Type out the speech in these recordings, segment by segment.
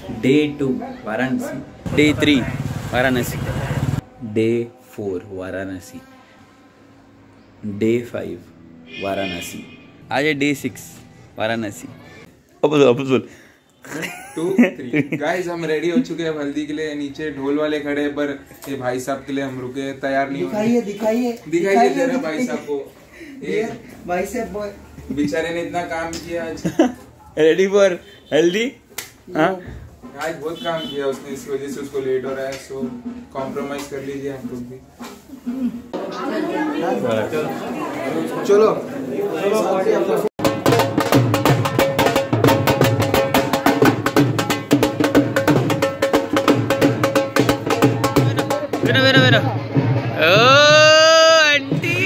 Day 2 Varanasi, day 3 Varanasi, day 4 Varanasi, day 5 Varanasi, आज है day 6 Varanasi. अब बोल 2 3 गाइस हम रेडी हो चुके हैं हल्दी के लिए। नीचे ढोल वाले खड़े हैं पर ये भाई साहब के लिए हम रुके, तैयार नहीं हुए। दिखाइए जरा भाई साहब को। भाई साहब बेचारे ने इतना काम किया आज। रेडी फॉर हल्दी। हाँ आज बहुत काम किया उसने, इस वजह से उसको लेट हो रहा है। सो कॉम्प्रोमाइज कर लीजिए आप लोग भी। चलो मेरा ओ aunty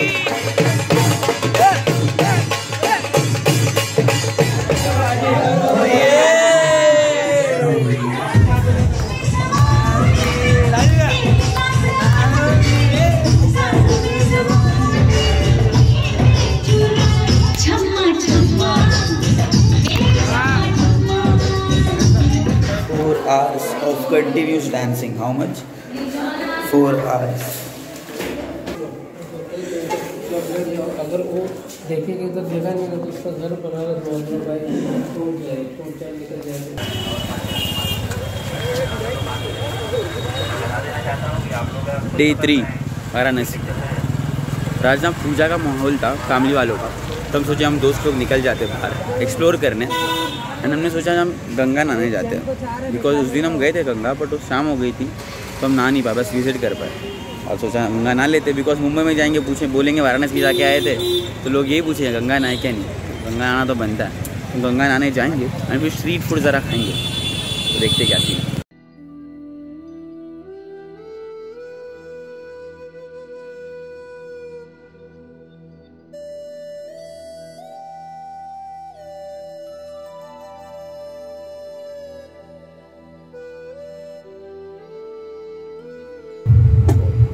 hours of continuous dancing. How much? 4 hours. अगर वो देखेंगे तो देखा नहीं तो उसका घर बना टूट जाए निकल जाएगा। डे 3 वाराणसी। राजनाथ पूजा का माहौल था फैमिली वालों का, तो हम सोचे हम दोस्त लोग निकल जाते बाहर एक्सप्लोर करने। एंड हमने सोचा हम गंगा नहाने जाते हैं, बिकॉज उस दिन हम गए थे गंगा बट वो शाम हो गई थी तो हम नहा नहीं पाए, बस विजिट कर पाए। और सोचा गंगा नहा लेते, बिकॉज मुंबई में जाएंगे पूछे बोलेंगे वाराणसी जाके आए थे तो लोग यही पूछेंगे गंगा नहाए क्या नहीं। गंगा नहाना तो बनता है, तो गंगा नहाने जाएंगे एंड फिर स्ट्रीट फूड ज़रा खाएंगे, तो देखते क्या चीज़।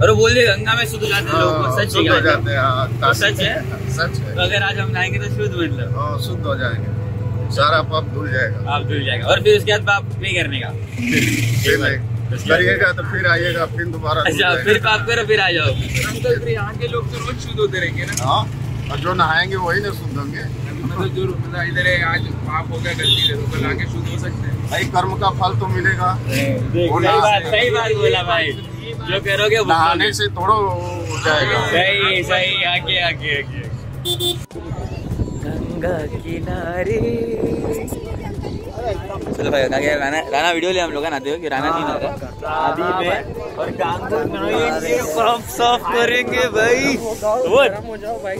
और बोल दे गंगा में शुद्ध हो जाते हैं लोग, सच है क्या? जाते हैं, सच है, सच है। तो अगर आज हम नहाएंगे तो शुद्ध मतलब शुद्ध हो जाएंगे, सारा पाप धुल जाएगा। आप धुल जाएगा और फिर उसके बाद पाप नहीं करने का, करिएगा तो फिर आइएगा, फिर दोबारा। अच्छा फिर पाप करो फिर आ जाओ। अंकल फिर यहाँ के लोग तो रोज शुद्ध होते रहेंगे ना? हाँ, और जो नहाएंगे वही ना शुद्ध होंगे। मतलब जो मतलब इधर आज पाप हो गया गलती से, तो कल आके शुद्ध हो सकते हैं भाई। कर्म का फल तो मिलेगा। सही बात बोला भाई, जो करोगे नहाने से थोड़ा हो जाएगा। सही सही, आगे आगे आगे। गंगा किनारे चलो भाई, राना वीडियो ले हम लोग नहाते हो कि राना नहीं नहाता अभी में, और काम तो साफ करेंगे भाई। हो जाओ भाई।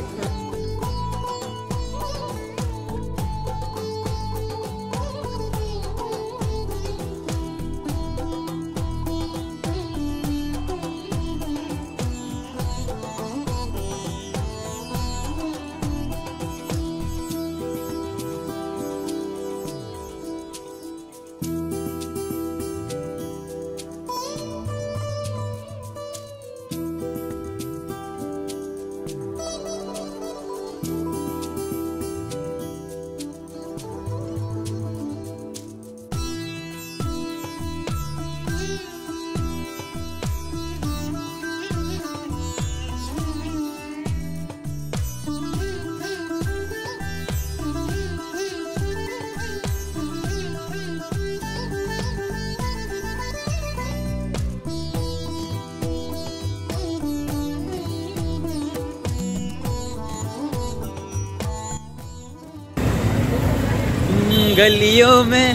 गलियों में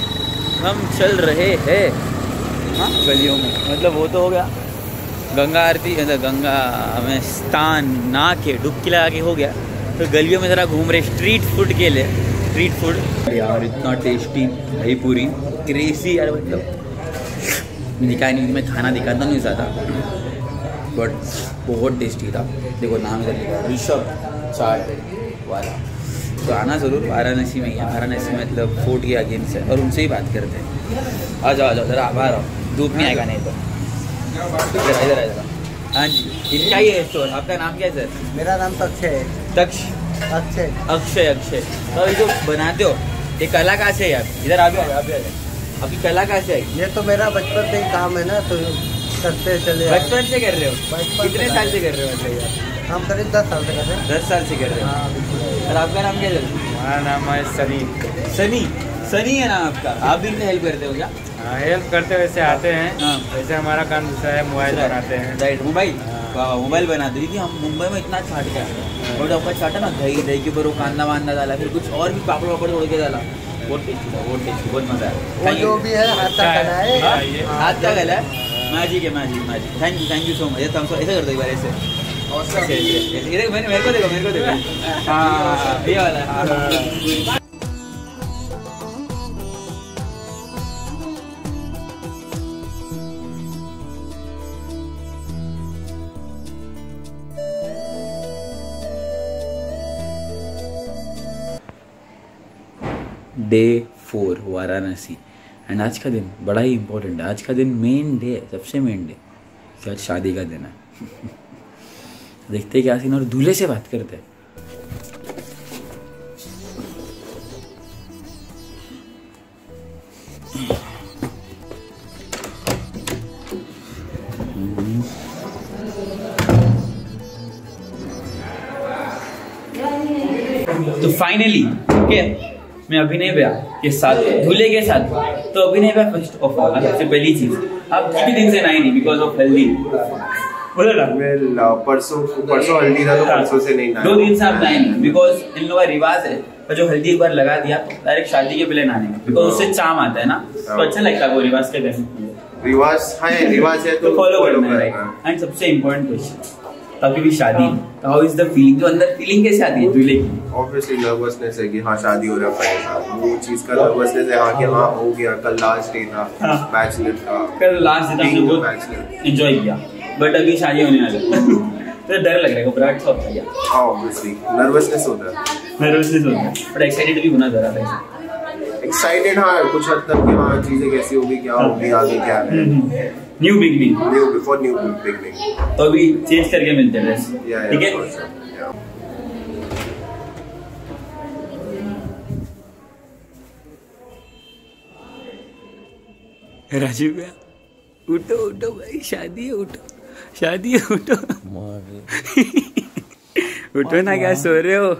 हम चल रहे हैं। हाँ गलियों में मतलब वो तो हो गया गंगा आरती, गंगा में स्नान नहा के डुबकी लगा के हो गया, तो गलियों में ज़रा घूम रहे स्ट्रीट फूड के लिए। स्ट्रीट फूड यार इतना टेस्टी, दही पूरी क्रेजी यार, मतलब दिखाई नहीं, मैं खाना दिखाता नहीं ज़्यादा बट बहुत टेस्टी था। देखो नाम इधर लिखा ऋषभ चाय वाला, तो आना ज़रूर। वाराणसी में ही है, वाराणसी मतलब फोर्ट के अगेंस्ट है, और उनसे ही बात करते हैं। आ जाओ ज़रा बाहर आओ, धूप नहीं आएगा नहीं तो। इधर आ जाओ। हाँ जी, इनका ही है स्टोर। आपका नाम क्या है सर? मेरा नाम तक्ष है। तक्ष अक्षय अक्षय अक्षय। तो ये जो बनाते हो ये कला कहाँ से है यार? इधर आप भी आ जाओ, आपकी कला कैसे आई? ये तो मेरा बचपन से ही काम है ना, तो करते चले। बचपन से कर रहे हो? बचपन कितने साल से कर रहे हो मतलब यार? हम करीब 10 साल से कर रहे हैं। 10 साल से कर रहे हो। हाँ, और आपका नाम क्या है? हमारा नाम है सनी। सनी। सनी है नाम आपका। आप भी इनसे हेल्प करते हो क्या? हेल्प करते वैसे आते हैं। हाँ। वैसे हमारा काम दूसरा है, मोबाइल बनाते हैं। Right, mobile. हाँ। मोबाइल बनाते हैं कि हम मुंबई में इतना छाट गया और आपका छाटा ना, दही दही के ऊपर वो कांदा वांदा डाला, फिर कुछ और भी पापड़ वापड़ तोड़ के डाला। बहुत टेस्टी था, बहुत टेस्टी, बहुत मजा आया। वो जो भी है हाथ का कला है। हाँ? ये हाथ का गला है। मैजिक है, magic magic. Thank you so much. ऐसा कर दो एक बार ऐसे। ये देखो, मेरे को देखो, मेरे को देखो। हाँ ये वाला। डे 4 वाराणसी। एंड आज का दिन बड़ा ही इम्पोर्टेंट है। आज का दिन मेन डे है, सबसे मेन डे कि आज शादी का दिन है। देखते क्या सीन, और दूल्हे से बात करते हैं। तो फाइनली ओके, मैं अभिनय भैया के साथ, दूल्हे के साथ। तो अभिनय भैया फर्स्ट ऑफ ऑल सबसे पहली चीज, आप कितने दिन से नए नहीं बिकॉज ऑफ हेल्दी? बोलो ना। परसों हल्दी था तो परसों से नहीं नहाया। 2 दिन से आप नए नहीं बिकॉज इन लोगों का रिवाज है, पर जो हल्दी एक बार लगा दिया तो डायरेक्ट शादी के पहले नहाने का, बिकॉज उससे चाम आता है ना, तो अच्छा लगता है वो रिवाज के दिन। रिवाज है तो फॉलो करना है। एंड सबसे इम्पोर्टेंट क्वेश्चन, तभी भी शादी, हाउ इज द फीलिंग? जो अंदर फीलिंग कैसे आती है दूल्हे की? ऑब्वियसली नर्वसनेस है कि हाँ शादी हो रहा है, वो चीज का नर्वसनेस है। हाँ कि हाँ हो गया, कल लास्ट डे था बैचलर का, कल लास्ट डे था, हमने बहुत एंजॉय किया, बट अभी शादी होने वाली है। तो डर लग रहा है, घबराहट सा होता है। हाँ ऑब्वियसली नर्वसनेस होता है, बट एक्साइटेड भी होना जरा था। एक्साइटेड हाँ कुछ हद तक कि हाँ चीजें कैसी होगी, क्या होगी, आगे क्या है। New beginning, new beginning. तो अभी चेंज करके मिलते हैं ड्रेस, ठीक है? राजीव भैया उठो उठो भाई, शादी है, उठो शादी है, उठो। उठो ना, क्या सो रहे हो?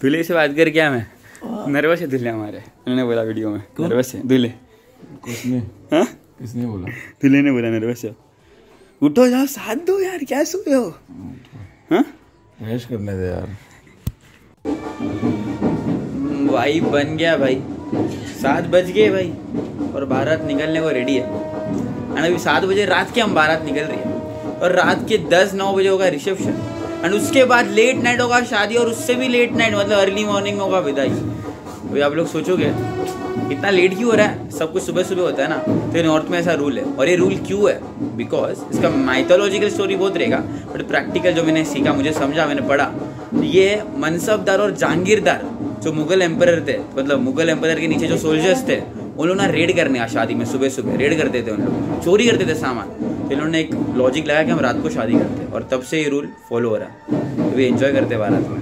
दूल्हे से बात कर क्या? मैं नर्वस है दूल्हे हमारे, उन्होंने बोला वीडियो में नर्वस है दूल्हे। हाँ किसने बोला? दूल्हे ने बोला नर्वस है। उठो जाओ, साथ दो यार, क्या सो रहे हो? हाँ ऐश करने दे यार। भाई बन गया भाई, 7 बज गए भाई और बारात निकलने को रेडी है। एंड अभी 7 बजे रात के हम बारात निकल रही है और रात के 10-9 बजे होगा रिसेप्शन एंड उसके बाद लेट नाइट होगा शादी और उससे भी लेट नाइट मतलब अर्ली मॉर्निंग होगा विदाई। अभी आप लोग सोचोगे इतना लेट क्यों हो रहा है? सब कुछ सुबह सुबह होता है ना, तो नॉर्थ में ऐसा रूल है। और ये रूल क्यों है? बिकॉज इसका माइथोलॉजिकल स्टोरी बहुत रहेगा, बट प्रैक्टिकल जो मैंने सीखा, मुझे समझा, मैंने पढ़ा, ये मनसबदार और जहांगीरदार जो मुगल एम्पर थे, मतलब मुगल एम्पर के नीचे जो सोल्जर्स थे, उन लोगों ने रेड करने का शादी में सुबह सुबह रेड करते थे, उन लोग चोरी करते थे सामान। तो इन्होंने एक लॉजिक लगाया कि हम रात को शादी करते हैं और तब से ये रूल फॉलो हो रहा है। तो वे एंजॉय करते हैं बारात में।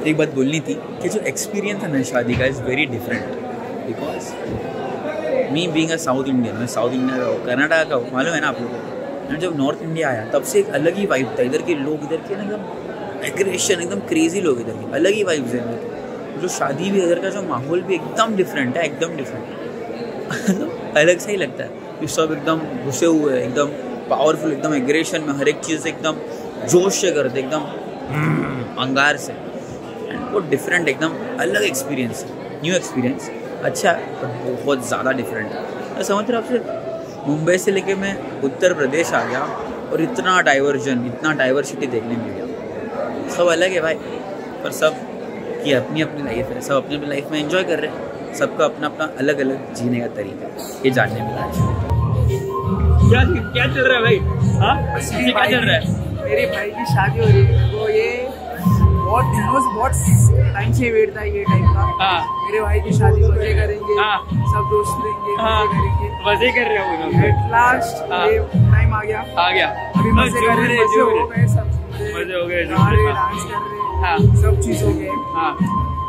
एक बात बोलनी थी कि जो एक्सपीरियंस है ना शादी का is very different because me being a south Indian, मैं साउथ इंडिया का हूँ, कर्नाटका का हूँ, मालूम है ना आप लोगों को। मैं जब नॉर्थ इंडिया आया तब से एक अलग ही वाइब था। इधर के लोग, इधर के ना एकदम एग्रेशन, एकदम क्रेजी लोग, इधर के अलग ही वाइब्स हैं। जो शादी भी इधर का जो माहौल भी एकदम डिफरेंट है, एकदम डिफरेंट अलग सा ही लगता है। ये सब एकदम घुसे हुए हैं, एकदम पावरफुल, एकदम एग्रेशन में, हर एक चीज़ एकदम जोश से करते, एकदम अंगार से। एंड वो डिफरेंट, एकदम अलग एक्सपीरियंस, न्यू एक्सपीरियंस, अच्छा पर बहुत ज़्यादा डिफरेंट है। मैं समझ रहा हूँ आपसे मुंबई से लेके मैं उत्तर प्रदेश आ गया और इतना डाइवर्जन, इतना डाइवर्सिटी देखने मिल गया। सब अलग है भाई, पर सब की अपनी अपनी लाइफ है, सब अपनी अपनी लाइफ में एंजॉय कर रहे हैं। सबका अपना अपना अलग अलग जीने का तरीका, ये जानने मिला आज। क्या चल रहा है भाई? हाँ, क्या चल रहा है? मेरे भाई की शादी हो रही है, तो ये बहुत दिनों से, बहुत टाइम से वेट था ये टाइम का। हाँ, मेरे भाई की शादी मजे करेंगे, हाँ, सब दोस्त रहेंगे, हाँ, मजे करेंगे, मजे कर रहे हो। एट लास्ट हाँ, ये टाइम आ गया, अभी मजे कर रहे हैं, मजे हो गए, सब मजे हो गए, गा रहे, डांस कर रहे, हाँ, सब चीज हो गए। हाँ,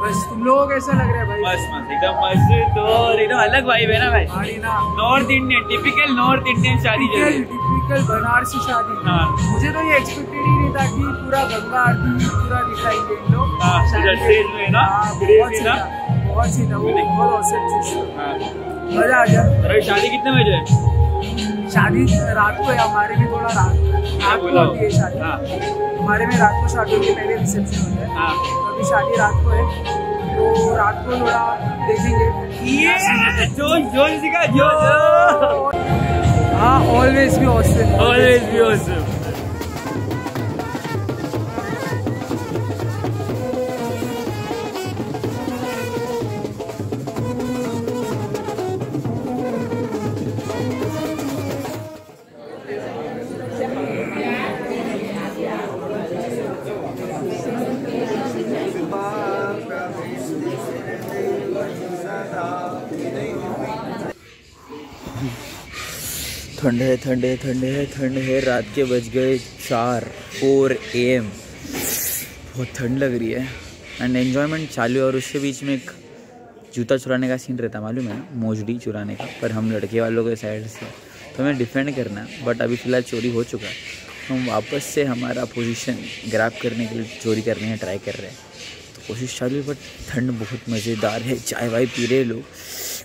बस तुम लोगों को कैसा लग रहा है भाई? बस एकदम मस्त और एकदम अलग वाइब है ना भाई। हाँ ना, north Indian, typical north Indian शादी चल रही है। टिपिकल बनारसी शादी। हाँ, मुझे तो ये एक्सपेक्टेड ही नहीं था कि पूरा गंगा आरती पूरा दिखाएंगे इन लोग। हाँ, स्टेज में ना, बहुत सी था, बहुत सी था, वो बहुत औसम चीज था। हाँ, मजा आ गया। अरे शादी कितने बजे है? शादी रात को है, हमारे में थोड़ा रात को होती है शादी। हाँ, हमारे में रात को शादी होती है, पहले रिसेप्शन होता है। हाँ, तो अभी शादी रात को है, तो रात को थोड़ा देखेंगे। ये जोश जोश दिखा, जोश। हाँ, ऑलवेज भी ऑसम, ऑलवेज भी ऑसम। ठंड है, ठंड है, ठंड है, ठंड है। रात के बज गए 4 AM। बहुत ठंड लग रही है एंड एन्जॉयमेंट चालू है। और उसके बीच में एक जूता चुराने का सीन रहता है, मालूम है ना, मोजड़ी चुराने का। पर हम लड़के वालों के साइड से तो हमें डिफेंड करना है, बट अभी फ़िलहाल चोरी हो चुका है। हम वापस से हमारा पोजीशन ग्रैब करने के लिए चोरी करने का ट्राई कर रहे हैं। तो कोशिश चालू है, बट ठंड बहुत मज़ेदार है। चाय वाय पी रहे लोग,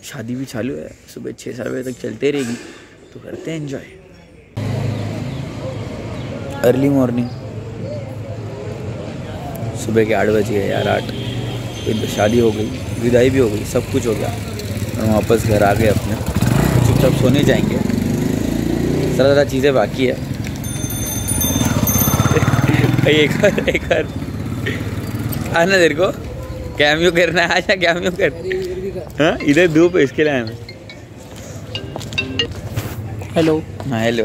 शादी भी चालू है, सुबह 6-7 बजे तक चलते रहेगी, तो करते हैं एंजॉय। अर्ली मॉर्निंग, सुबह के 8 बज गए यार, 8। तो शादी हो गई, विदाई भी हो गई, सब कुछ हो गया और वापस घर आ गए अपने। चुपचाप सोने जाएंगे, ज़रा चीज़ें बाकी है। एक बार आना, तेरे को कैमियो करना है, आजा कैमियो कर। हाँ, इधर धूप है, इसके लिए आया मैं। हेलो। हाँ हेलो,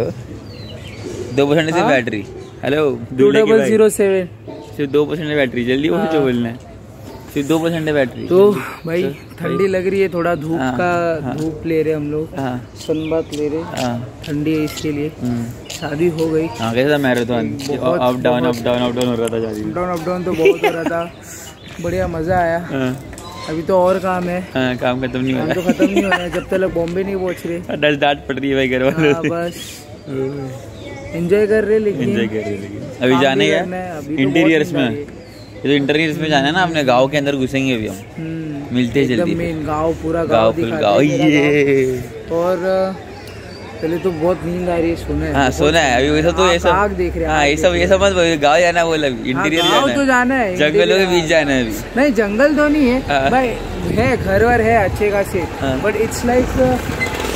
2% से बैटरी। हेलो, 2007 सिर्फ 2% बैटरी, जल्दी बोल जो बोलना है। सिर्फ 2% बैटरी। तो भाई ठंडी लग रही है, थोड़ा धूप का धूप ले रहे हम लोग, हाँ, सनबाथ ले रहे। हाँ, ठंडी है इसके लिए। शादी हो गई। हाँ, कैसा था मैराथन? अप डाउन हो रहा था शादी। अप डाउन तो बहुत हो रहा था। बढ़िया, मजा आया। अभी तो और काम है। हाँ, काम खत्म नहीं हो रहा। तो खत्म नहीं हो रहा है जब तक बॉम्बे नहीं पहुंच रहे। डांट पड़ रही है भाई घर वालों से। बस एंजॉय कर रहे, लेकिन अभी जाने का इंटीरियर्स में, ये तो इंटीरियर्स में जाना है ना, अपने गांव के अंदर घुसेंगे अभी हम। मिलते हैं जल्दी। मेन गांव, पूरा गांव ये। और पहले तो बहुत नींद आ रही है, सोना है। हाँ, सोना है अभी। वैसा तो ये सब देख रहे हैं। हाँ, ये सब मत गाँव जाना, बोल अभी इंटीरियर जाना, तो जाना है, जंगलों के बीच जाना है अभी। नहीं, जंगल तो नहीं है भाई, है घर वर है अच्छे खासे, बट इट्स लाइक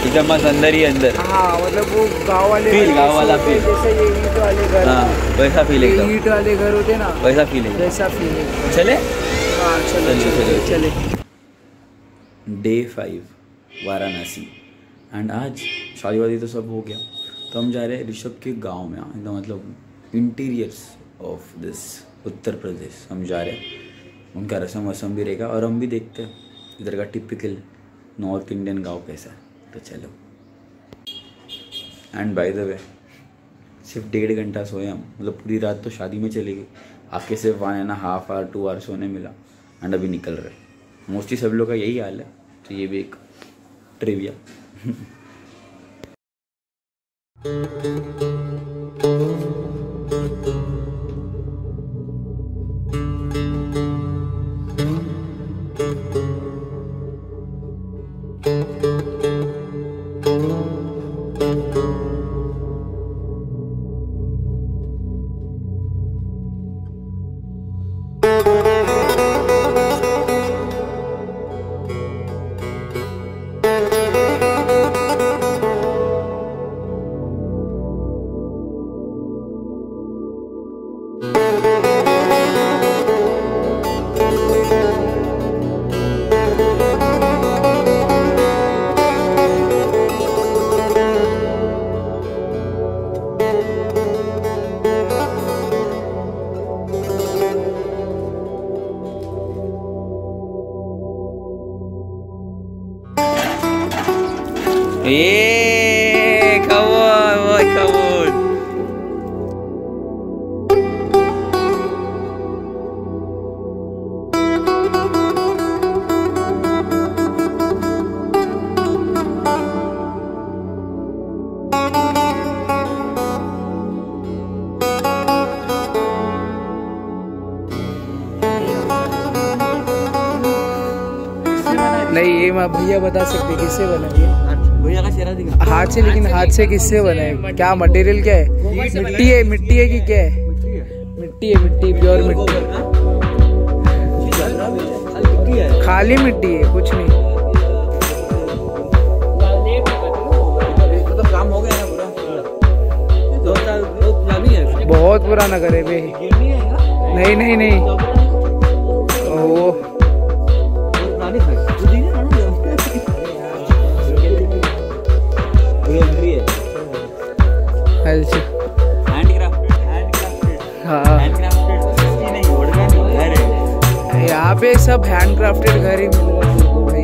एकदम मस्त अंदर ही अंदर। हाँ, मतलब वो गाँव वाले फील, गाँव वाला फील, जैसे ये ईंट वाले घर। हाँ, वैसा फील एकदम। ईंट वाले घर होते ना, वैसा फील है, वैसा फील है। चले। हाँ, चले। Day 5 वाराणसी। एंड आज शादी वादी तो सब हो गया, तो हम जा रहे हैं ऋषभ के गांव में, एकदम मतलब interiors of this Uttar Pradesh हम जा रहे हैं। उनका रस्म वसम भी रहेगा और हम भी देखते हैं इधर का टिपिकल नॉर्थ इंडियन गांव कैसा है। तो चलो। एंड बाय द वे, सिर्फ 1.5 घंटा सोए हम, मतलब पूरी रात तो शादी में चली गई। आके सिर्फ 1.5 आवर 2 आवर सोने मिला एंड अभी निकल रहे। मोस्टली सब लोग का यही हाल है, तो ये भी एक ट्रिविया। नहीं ये मैं भैया बता सकते किससे बना ये? भैया का चेहरा दिखा। हाथ से, लेकिन हाथ से किससे बना है? क्या मटेरियल क्या है? मिट्टी है, मिट्टी है कि क्या है? मिट्टी है, मिट्टी, प्योर मिट्टी, खाली मिट्टी है, कुछ नहीं। तो काम हो गया ना पूरा, 2 साल पुरानी है, बहुत पुराना घर है बे। नहीं नहीं नहीं, ओ यहाँ पे सब हैंडक्राफ्टेड घर ही मिलेगा भाई।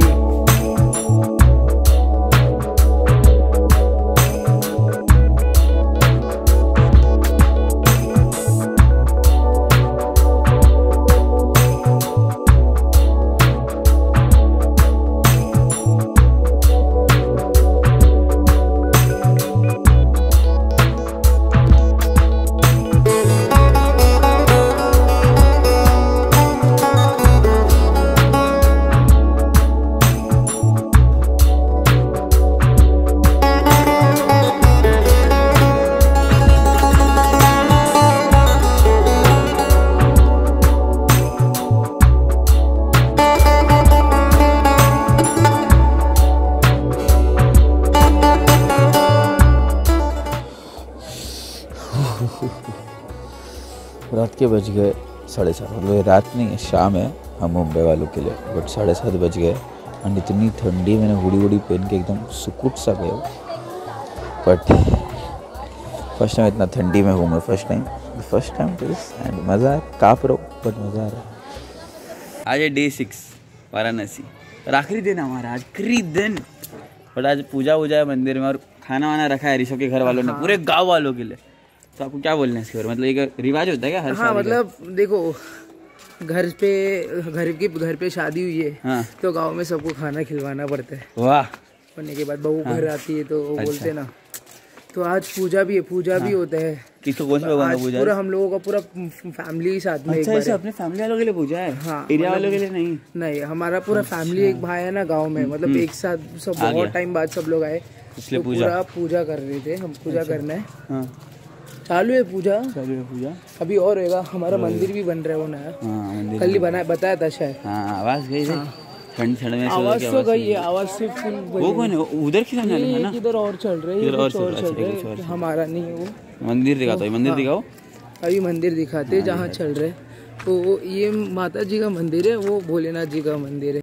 रात के बज गए 7:30, मतलब रात नहीं है, शाम है हम मुंबई वालों के लिए, बट 7:30 बज गए और इतनी ठंडी, मैंने हुडी वुडी पहन के एकदम सुकुट सा गया। बट फर्स्ट टाइम इतना ठंडी में हूँ मैं, फर्स्ट टाइम तो एंड मज़ा है, काँप रहा हूँ बट मज़ा आ रहा है। आज है Day 6 वाराणसी और आखिरी दिन हमारा, आखिरी दिन। बट आज पूजा वूजा है मंदिर में और खाना वाना रखा है ऋषभ के घर वालों ने, पूरे गाँव वालों के लिए। तो आपको क्या बोलना है इसके बारे में? मतलब एक रिवाज होता है क्या हर साल? मतलब देखो, घर पे शादी हुई है, हाँ। तो गांव में सबको खाना खिलवाना पड़ता है। वाह। बनने के बाद बहू घर आती है तो बोलते ना, तो आज पूजा भी है, पूजा भी होता है। किसको, कौन से भगवान का पूजा? पूरा हम लोगों का पूरा फैमिली साथ में। अच्छा, ऐसे अपने फैमिली वालों के लिए पूजा है? हाँ, एरिया वालों के लिए नहीं? नहीं, हमारा पूरा फैमिली एक भाई है ना गाँव में, मतलब एक साथ सब बहुत टाइम बाद सब लोग आए, इसलिए पूजा कर रहे थे हम। पूजा करना है, चालू है पूजा। अभी और होगा, हमारा मंदिर भी बन रहा है वो नया, कल ही बताया था शायद। आवाज गई थी, ठंड में आवाज तो गई है, आवाज से फुल। वो कौन है उधर की सामने है ना? इधर और चल रहे हैं, हमारा नहीं है वो। मंदिर दिखाता है, मंदिर दिखाओ। अभी मंदिर दिखाते जहाँ चल रहे, तो ये माता जी का मंदिर है, वो भोलेनाथ जी का मंदिर है।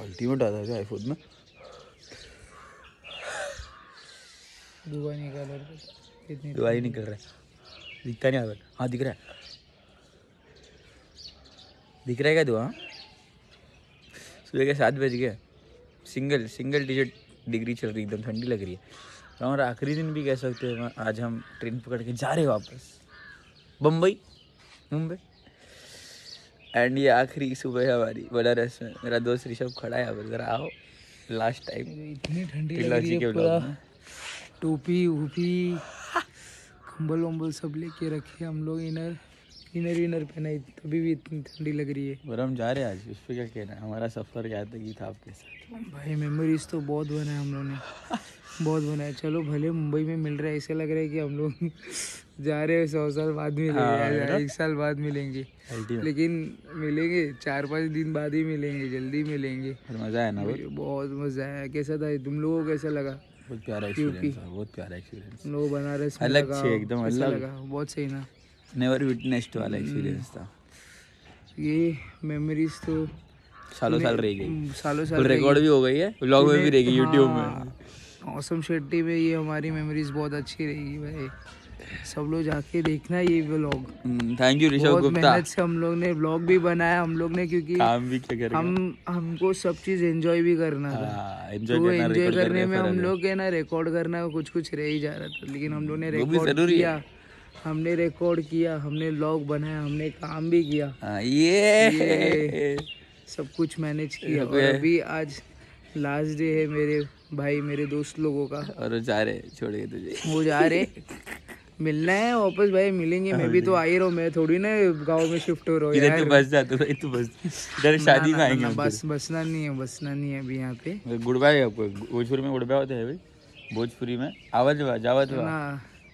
अल्टीमेट आता है आईफोन में। दुआ निकाल कितनी दुआ ही निकल रहा है, दिखता नहीं। हाँ दिख रहा है, दिख रहा है क्या दुआ? सुबह के 7 बज गए, सिंगल डिजिट डिग्री चल रही, एकदम ठंडी लग रही है। और आखिरी दिन भी कह सकते हैं। आज हम ट्रेन पकड़ के जा रहे वापस मुंबई। एंड ये आखिरी सुबह है हमारी बनारस में। मेरा दोस्त ऋषभ खड़ा है, अब जरा आओ लास्ट टाइम। इतनी ठंडी लग रही है, पूरा टोपी वूपी कंबल वम्बल सब लेके रखे हम लोग। इनर पहना, तभी भी इतनी ठंडी लग रही है। और हम जा रहे हैं आज, उस पर क्या कहना है? हमारा सफ़र क्या था आपके साथ? भाई मेमोरीज तो बहुत बनाए हम लोग ने, बहुत बनाए। चलो भले मुंबई में मिल रहा है, ऐसे लग रहा है कि हम लोग जा रहे हैं 100 साल बाद मिलेंगे, 1 साल बाद मिलेंगे, लेकिन मिलेंगे 4-5 दिन बाद ही मिलेंगे, जल्दी मिलेंगे। मज़ा है ना? बहुत मज़ा आया। कैसा था तुम लोगों को, कैसा लगा? बहुत प्यारा एक्सपीरियंस था, बहुत प्यारा एक्सपीरियंस। हम लोग बनारस में अलग से एकदम अलग लगा, बहुत सही ना। नेवर विटनेस्ड वाला एक्सपीरियंस था ये। मेमोरीज तो सालों साल रह गई, सालों साल रिकॉर्ड भी हो गई है, व्लॉग में भी रहेगी, यूट्यूब में। औसम शेट्टी में ये हमारी मेमोरीज बहुत अच्छी रहेगी भाई। सब लोग जाके देखना ये vlog. Thank you Rishabh Gupta. मेहनत से हम लोग ने व्लॉग भी बनाया हम लोग ने, क्योंकि काम भी क्या करें, हमको सब चीज एंजॉय भी करना था। एंजॉय करने में हम लोग है ना, रिकॉर्ड करना कुछ रह ही जा रहा था, लेकिन हम लोग ने रिकॉर्ड किया, हमने रिकॉर्ड किया, हमने व्लॉग बनाया, हमने काम भी किया। ये सब कुछ मैनेज किया। और अभी आज लास्ट डे है मेरे भाई, मेरे दोस्त लोगों का, और जा रहे छोड़ के तुझे, वो जा रहे मिलना है वापस। भाई मिलेंगे, मैं भी तो आ ही रहा हूँ, मैं थोड़ी ना गांव में शिफ्ट हो रहा हूँ यार। बस जा तू बस, इधर शादी में आएंगे। बस बसना नहीं है अभी यहाँ पे। गुड बाय आपको। भोजपुरी में गुड बाय होते हैं भाई, भोजपुरी में आवत जावत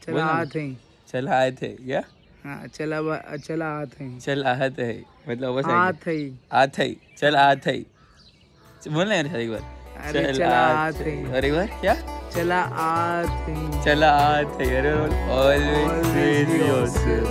चला आते हैं, चला आए थे क्या? हाँ चला आते हैं, चल आहत है, मतलब बस आते चल आते बोलना है एक बार। अरे चला आते हैं, और एक बार क्या? चला आते हैं, चला आते हैं। अरे ऑलवेज बी योरसेल्फ।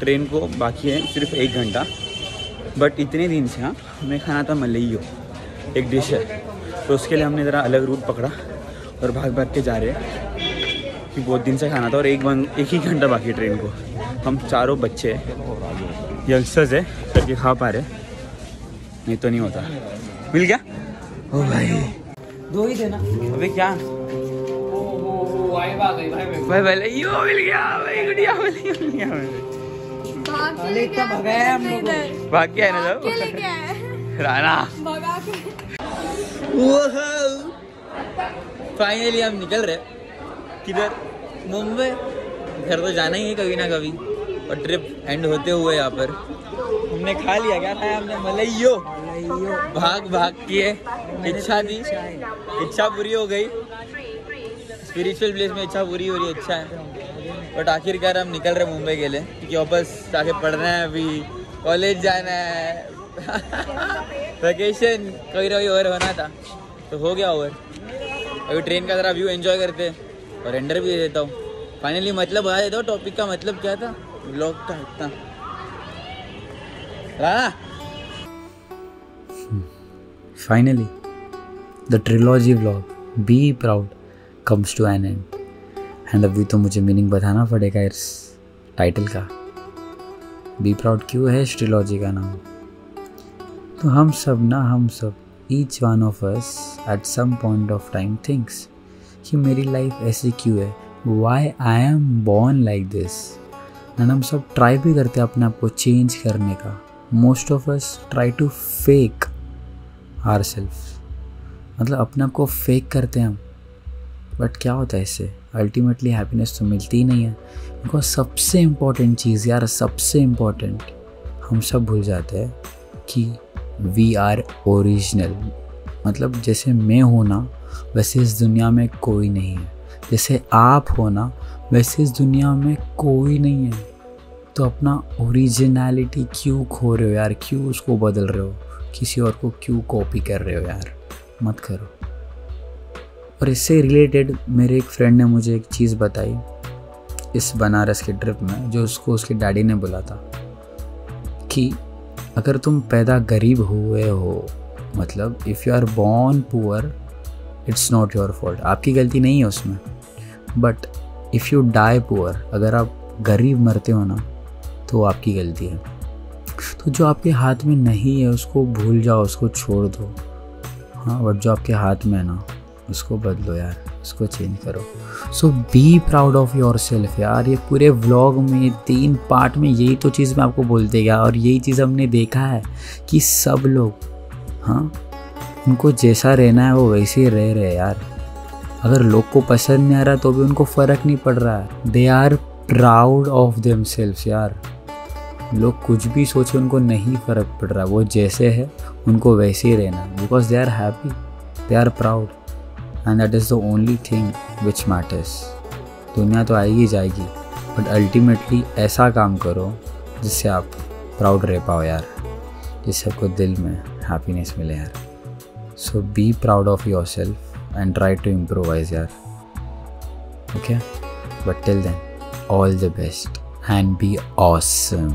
ट्रेन को बाकी है सिर्फ 1 घंटा, बट इतने दिन से हाँ हमें खाना था मलइयो, एक डिश है, तो उसके लिए हमने ज़रा अलग रूट पकड़ा और भाग के जा रहे हैं कि बहुत दिन से खाना था। और एक ही घंटा बाकी है ट्रेन को। हम चारों बच्चे यंगस्टर्स है करके खा पा रहे, नहीं तो नहीं होता। मिल गया? ओ भाई 2 ही देना। अबे क्या भाई यो मिल गया भाई, गुड़िया मिल गया। इतना भगाया हम लोग, भाग के है ना सब राना। फाइनली हम निकल रहे, किधर? मुंबई। घर तो जाना ही है कभी ना कभी, और ट्रिप एंड होते हुए यहाँ पर हमने खा लिया। क्या खाया हमने? मलइयो। भाग के इच्छा थी, इच्छा पूरी हो गई। स्पिरिचुअल प्लेस में इच्छा पूरी हो रही है, अच्छा है। बट आखिरकार हम निकल रहे मुंबई के लिए, क्योंकि वापस जाके पढ़ना है, अभी कॉलेज जाना है। वैकेशन कोई ना कोई और होना था तो हो गया ओवर। अभी ट्रेन का ज़रा व्यू एंजॉय करते और एंडर भी दे देता हूँ। फाइनली मतलब बता देता हूँ टॉपिक का मतलब क्या था व्लॉग का। इतना राना finally the trilogy vlog be proud comes to an end. And अभी तो मुझे मीनिंग बताना पड़ेगा इस टाइटल का। बी प्राउड क्यों है इस ट्रिलॉजी का नाम? तो हम सब each one of us at some point of time thinks कि मेरी लाइफ ऐसी क्यों है, why I am born like this. And हम सब ट्राई भी करते हैं अपने आप को चेंज करने का। Most of us try to fake our self, मतलब अपने आप को फेक करते हैं हम। बट क्या होता है इससे? अल्टीमेटली हैप्पीनेस तो मिलती ही नहीं है। बिकॉज सबसे इम्पॉर्टेंट चीज़ यार, सबसे इम्पॉर्टेंट हम सब भूल जाते हैं कि वी आर ओरिजिनल। मतलब जैसे मैं हूँ ना वैसे इस दुनिया में कोई नहीं है, जैसे आप हो ना वैसे इस दुनिया में कोई नहीं है। तो अपना ओरिजिनलिटी क्यों खो रहे हो यार? क्यों उसको बदल रहे हो? किसी और को क्यों कॉपी कर रहे हो यार? मत करो। और इससे रिलेटेड मेरे एक फ्रेंड ने मुझे एक चीज़ बताई इस बनारस के ट्रिप में, जो उसको उसके डैडी ने बोला था कि अगर तुम पैदा गरीब हुए हो, मतलब if you are born poor it's not your fault, आपकी गलती नहीं है उसमें। But if you die poor, अगर आप गरीब मरते हो ना तो आपकी गलती है। तो जो आपके हाथ में नहीं है उसको भूल जाओ, उसको छोड़ दो। हाँ, बट जो आपके हाथ में है ना उसको बदलो यार, उसको चेंज करो। So be proud of your self यार। ये पूरे व्लॉग में 3 पार्ट में यही तो चीज़ मैं आपको बोलते गया, और यही चीज़ हमने देखा है कि सब लोग, हाँ, उनको जैसा रहना है वो वैसे ही रह रहे यार। अगर लोग को पसंद नहीं आ रहा तो भी उनको फ़र्क नहीं पड़ रहा है। They are proud of them self यार। लोग कुछ भी सोचे उनको नहीं फ़र्क पड़ रहा, वो जैसे है उनको वैसे ही रहना, because they are happy, they are proud, and that is the only thing which matters. दुनिया तो आएगी जाएगी, बट अल्टीमेटली ऐसा काम करो जिससे आप प्राउड रह पाओ यार, जिससे आपको दिल में हैप्पीनेस मिले यार। So be proud of your self and try to improvise यार, okay? But till then all the best and be awesome.